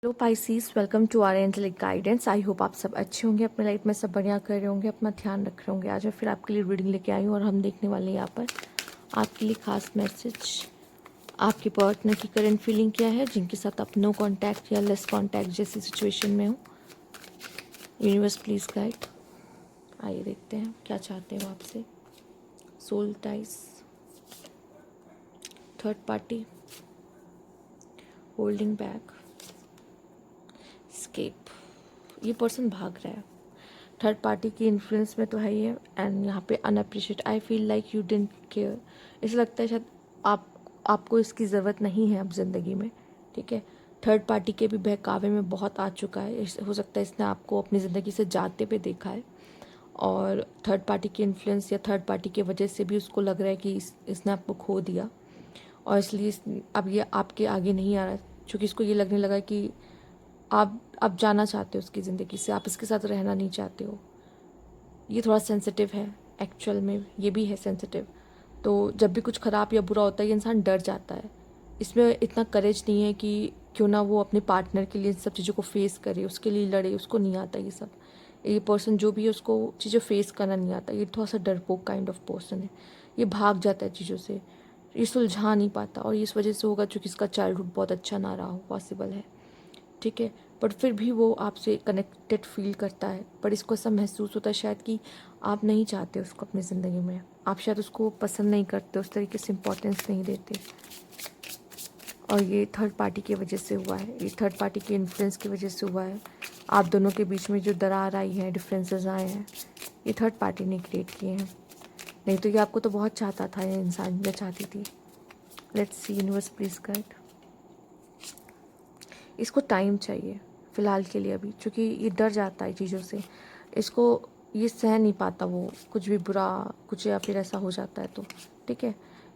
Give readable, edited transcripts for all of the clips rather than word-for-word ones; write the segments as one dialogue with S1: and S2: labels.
S1: Hello Pisces, welcome to our angelic guidance. I hope आप सब अच्छे होंगे, अपने लाइफ में सब बढ़िया कर रहे होंगे, अपना ध्यान रख रहे होंगे। आज मैं फिर आपके लिए रीडिंग लेके आई हूँ और हम देखने वाले हैं यहाँ पर आपके लिए खास मैसेज। आपके पार्टनर की करंट फीलिंग क्या है, जिनके साथ आप नो कांटेक्ट या लेस कांटेक्ट जैसी सिचुएशन में हो। Universe please guide. आइए देखते हैं क्या चाहते हो आपसे। Soul ties, third party, holding back, escape. ये पर्सन भाग रहा है, थर्ड पार्टी की इन्फ्लुएंस में तो है ही है। एंड यहाँ पे unappreciated, I feel like you didn't care. ऐसा लगता है शायद आपको इसकी ज़रूरत नहीं है अब ज़िंदगी में। ठीक है, थर्ड पार्टी के भी बहकावे में बहुत आ चुका है। हो सकता है इसने आपको अपनी ज़िंदगी से जाते पे देखा है और थर्ड पार्टी की इन्फ्लुएंस या थर्ड पार्टी की वजह से भी उसको लग रहा है कि इसने आपको खो दिया और इसलिए अब ये आपके आगे नहीं आ रहा, क्योंकि इसको ये लगने लगा कि आप जाना चाहते हो उसकी ज़िंदगी से, आप इसके साथ रहना नहीं चाहते हो। ये थोड़ा सेंसिटिव है, एक्चुअल में ये भी है सेंसिटिव। तो जब भी कुछ ख़राब या बुरा होता है ये इंसान डर जाता है। इसमें इतना करेज नहीं है कि क्यों ना वो अपने पार्टनर के लिए इन सब चीज़ों को फेस करे, उसके लिए लड़े। उसको नहीं आता ये सब। ये पर्सन जो भी है उसको चीज़ें फेस करना नहीं आता। ये थोड़ा सा डरपोक काइंड ऑफ पर्सन है। ये भाग जाता है चीज़ों से, ये सुलझा नहीं पाता और इस वजह से होगा क्योंकि इसका चाइल्डहुड बहुत अच्छा ना रहा हो, पॉसिबल है। ठीक है, बट फिर भी वो आपसे कनेक्टेड फील करता है। पर इसको ऐसा महसूस होता है शायद कि आप नहीं चाहते उसको अपनी ज़िंदगी में, आप शायद उसको पसंद नहीं करते, उस तरीके से इम्पोर्टेंस नहीं देते। और ये थर्ड पार्टी की वजह से हुआ है, ये थर्ड पार्टी के इन्फ्लुएंस की वजह से हुआ है। आप दोनों के बीच में जो दरार आई है, डिफरेंसेस आए हैं, ये थर्ड पार्टी ने क्रिएट किए हैं। नहीं तो ये आपको तो बहुत चाहता था, ये इंसान या चाहती थी। Let's see, universe please guide. इसको टाइम चाहिए फ़िलहाल के लिए अभी, क्योंकि ये डर जाता है चीज़ों से। इसको ये सह नहीं पाता वो कुछ भी बुरा कुछ या फिर ऐसा हो जाता है तो। ठीक है,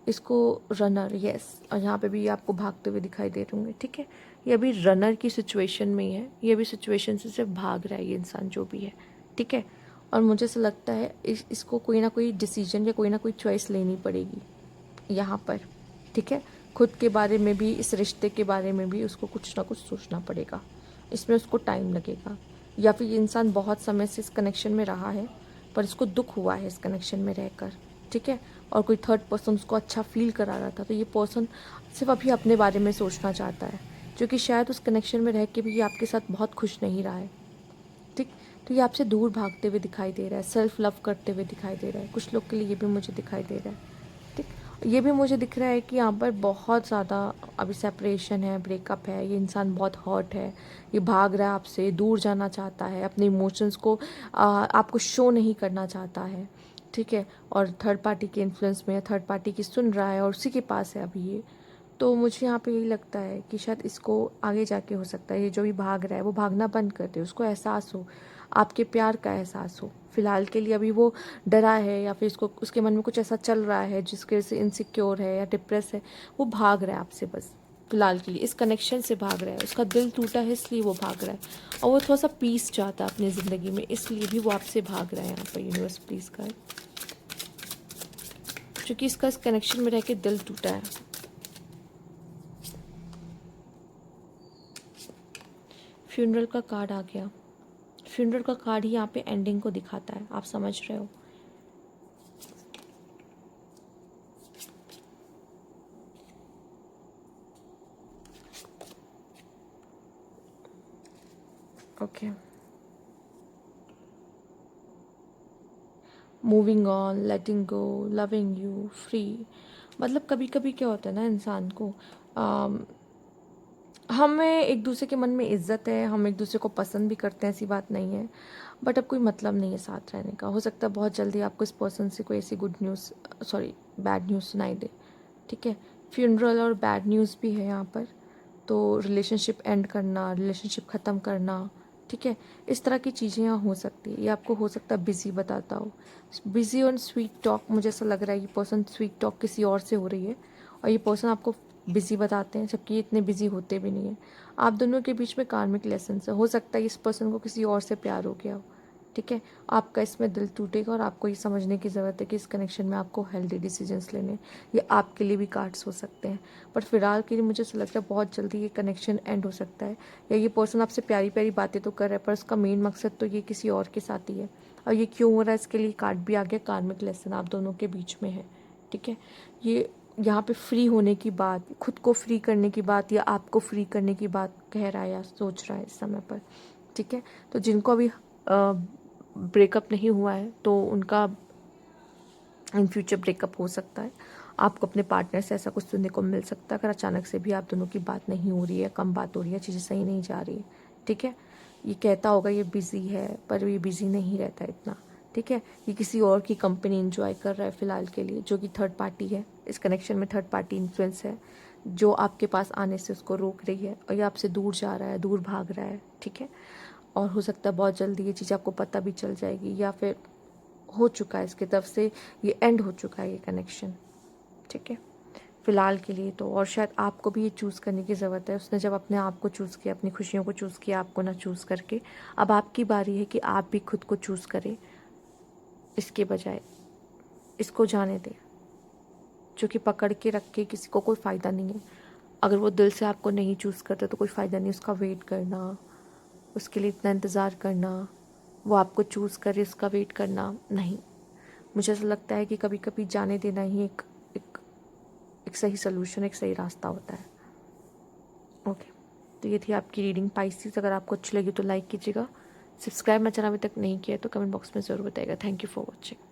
S1: इसको रनर, यस, और यहाँ पे भी ये आपको भागते हुए दिखाई दे रहे होंगे। ठीक है, ये अभी रनर की सिचुएशन में ही है, ये भी सिचुएशन से सिर्फ भाग रहा है ये इंसान जो भी है। ठीक है, और मुझे ऐसा लगता है इसको कोई ना कोई डिसीजन या कोई ना कोई चॉइस लेनी पड़ेगी यहाँ पर। ठीक है, खुद के बारे में भी, इस रिश्ते के बारे में भी उसको कुछ ना कुछ सोचना पड़ेगा। इसमें उसको टाइम लगेगा, या फिर ये इंसान बहुत समय से इस कनेक्शन में रहा है पर इसको दुख हुआ है इस कनेक्शन में रहकर। ठीक है, और कोई थर्ड पर्सन उसको अच्छा फील करा रहा था, तो ये पर्सन सिर्फ अभी अपने बारे में सोचना चाहता है, क्योंकि शायद उस कनेक्शन में रह के भी ये आपके साथ बहुत खुश नहीं रहा है। ठीक, तो ये आपसे दूर भागते हुए दिखाई दे रहा है, सेल्फ लव करते हुए दिखाई दे रहा है। कुछ लोग के लिए ये भी मुझे दिखाई दे रहा है। ठीक, ये भी मुझे दिख रहा है कि यहाँ पर बहुत ज़्यादा अभी सेपरेशन है, ब्रेकअप है, ये इंसान बहुत हर्ट है, ये भाग रहा है आपसे, दूर जाना चाहता है, अपने इमोशंस को आपको शो नहीं करना चाहता है। ठीक है, और थर्ड पार्टी के इन्फ्लुएंस में, थर्ड पार्टी की सुन रहा है और उसी के पास है अभी ये। तो मुझे यहाँ पे यही लगता है कि शायद इसको आगे जाके हो सकता है ये जो भी भाग रहा है वो भागना बंद कर दे, उसको एहसास हो, आपके प्यार का एहसास हो। फिलहाल के लिए अभी वो डरा है या फिर इसको उसके मन में कुछ ऐसा चल रहा है जिसके वजह से इनसिक्योर है या डिप्रेस है, वो भाग रहा है आपसे बस फिलहाल के लिए, इस कनेक्शन से भाग रहा है। उसका दिल टूटा है इसलिए वो भाग रहा है, और वो थोड़ा सा पीस चाहता है अपनी ज़िंदगी में, इसलिए भी वो आपसे भाग रहा है यहाँ पर। यूनिवर्स प्लीज़ कर, क्योंकि इसका इस कनेक्शन में रह के दिल टूटा है। फ्यूनरल का कार्ड आ गया। फ्यूनरल का कार्ड ही यहाँ पे एंडिंग को दिखाता है, आप समझ रहे हो। Okay, moving on, letting go, loving you, free. मतलब कभी कभी क्या होता है ना इंसान को, हमें एक दूसरे के मन में इज्जत है, हम एक दूसरे को पसंद भी करते हैं, ऐसी बात नहीं है, बट अब कोई मतलब नहीं है साथ रहने का। हो सकता है बहुत जल्दी आपको इस पर्सन से कोई ऐसी good news, sorry bad news सुनाई दे। ठीक है, फ्यूनरल और बैड न्यूज़ भी है यहाँ पर। तो रिलेशनशिप एंड करना, रिलेशनशिप ख़त्म करना, ठीक है, इस तरह की चीज़ें यहाँ हो सकती है। ये आपको हो सकता है बिज़ी बताता हो, बिज़ी और स्वीट टॉक। मुझे ऐसा लग रहा है ये पर्सन स्वीट टॉक किसी और से हो रही है और ये पर्सन आपको बिज़ी बताते हैं, जबकि ये इतने बिज़ी होते भी नहीं है। आप दोनों के बीच में कार्मिक लेसन है, हो सकता है इस पर्सन को किसी और से प्यार हो गया हो। ठीक है। आपका इसमें दिल टूटेगा और आपको ये समझने की ज़रूरत है कि इस कनेक्शन में आपको हेल्दी डिसीजंस लेने, ये आपके लिए भी कार्ड्स हो सकते हैं। बट फिलहाल के लिए मुझे ऐसा लगता है बहुत जल्दी ये कनेक्शन एंड हो सकता है, या ये पर्सन आपसे प्यारी प्यारी बातें तो कर रहा है पर उसका मेन मकसद तो ये किसी और के साथ ही है। और ये क्यों हो रहा है इसके लिए कार्ड भी आ गया, कार्मिक लेसन आप दोनों के बीच में है। ठीक है, ये यहाँ पे फ्री होने की बात, खुद को फ्री करने की बात या आपको फ्री करने की बात कह रहा है या सोच रहा है इस समय पर। ठीक है, तो जिनको अभी ब्रेकअप नहीं हुआ है तो उनका इन फ्यूचर ब्रेकअप हो सकता है। आपको अपने पार्टनर से ऐसा कुछ सुनने को मिल सकता है अगर अचानक से भी आप दोनों की बात नहीं हो रही है, कम बात हो रही है, चीज़ें सही नहीं जा रही है। ठीक है, ये कहता होगा ये बिज़ी है पर ये बिज़ी नहीं रहता इतना। ठीक है, ये किसी और की कंपनी इंजॉय कर रहा है फ़िलहाल के लिए, जो कि थर्ड पार्टी है। इस कनेक्शन में थर्ड पार्टी इन्फ्लुएंस है जो आपके पास आने से उसको रोक रही है और ये आपसे दूर जा रहा है, दूर भाग रहा है। ठीक है, और हो सकता है बहुत जल्दी ये चीज़ आपको पता भी चल जाएगी या फिर हो चुका है इसकी तरफ से, ये एंड हो चुका है ये कनेक्शन। ठीक है, फ़िलहाल के लिए तो। और शायद आपको भी ये चूज़ करने की ज़रूरत है। उसने जब अपने आप को चूज़ किया, अपनी खुशियों को चूज़ किया, आपको ना चूज़ करके, अब आपकी बारी है कि आप भी खुद को चूज़ करें इसके बजाय। इसको जाने दें, जो कि पकड़ के रख के किसी को कोई फ़ायदा नहीं है। अगर वो दिल से आपको नहीं चूज़ करता तो कोई फ़ायदा नहीं उसका वेट करना, उसके लिए इतना इंतज़ार करना, वो आपको चूज़ करे उसका वेट करना नहीं। मुझे ऐसा लगता है कि कभी कभी जाने देना ही एक एक एक सही सलूशन, एक सही रास्ता होता है। ओके, तो ये थी आपकी रीडिंग पाइसेस। अगर आपको अच्छी लगी तो लाइक कीजिएगा, सब्सक्राइब मेरा चैनल अभी तक नहीं किया तो कमेंट बॉक्स में ज़रूर बताइएगा। Thank you for watching.